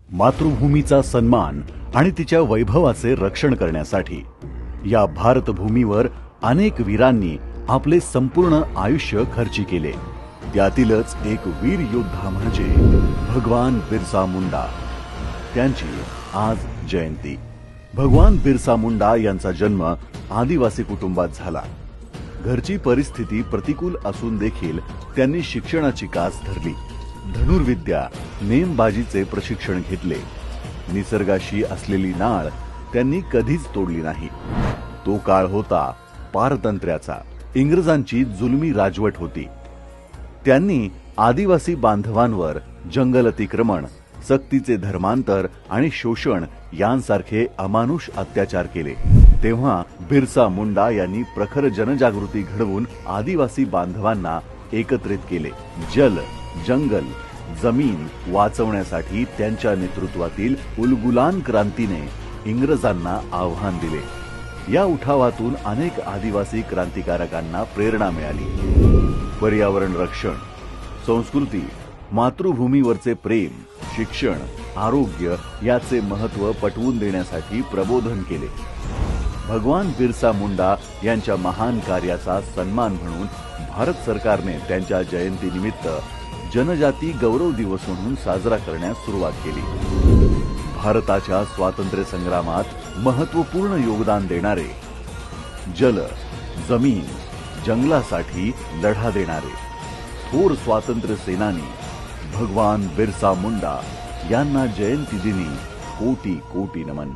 मातृभूमीचा सन्मान आणि तिच्या वैभवाचे रक्षण करण्यासाठी या भारतभूमीवर अनेक वीरांनी आपले संपूर्ण आयुष्य खर्ची केले। त्यातीलच एक वीर योद्धा म्हणजे भगवान बिरसा मुंडा। त्यांची आज जयंती। भगवान बिरसा मुंडा यांचा जन्म आदिवासी कुटुंबात झाला। घरची परिस्थिती प्रतिकूल असून देखील त्यांनी शिक्षणाची कास धरली। धनुर्विद्या नेमबाजीचे प्रशिक्षण घेतले। निसर्गाशी असलेली नाळ त्यांनी कधीच तोडली नाही। तो काळ होता पारतंत्र्याचा। इंग्रजांची जुलमी राजवट होती। त्यांनी आदिवासी बांधवांवर जंगल अतिक्रमण, सक्तीचे धर्मांतर आणि शोषण यांसारखे अमानुष अत्याचार केले। तेव्हा बिरसा मुंडा यांनी प्रखर जनजागृती घडवून आदिवासी बांधवांना एकत्रित केले। जल, जंगल, जमीन वाचवण्यासाठी त्यांच्या नेतृत्वातील उलगुलान क्रांतीने इंग्रजांना आव्हान दिले। या उठावातून अनेक आदिवासी क्रांतिकारकांना प्रेरणा मिळाली। पर्यावरण रक्षण, संस्कृती, मातृभूमीवरचे प्रेम, शिक्षण, आरोग्य याचे महत्त्व पटवून देण्यासाठी प्रबोधन केले। भगवान बिरसा मुंडा यांच्या महान कार्याचा सन्मान म्हणून भारत सरकारने त्यांच्या जयंतीनिमित्त जनजाती गौरव दिवस म्हणून साजरा करण्यास सुरुवात केली। भारताच्या स्वातंत्र्य संग्रामात महत्त्वपूर्ण योगदान देणारे, जल, जमीन, जंगलासाठी लढा देणारे थोर स्वातंत्र्य सेनानी भगवान बिरसा मुंडा यांना जयंती दिनी कोटी कोटी नमन।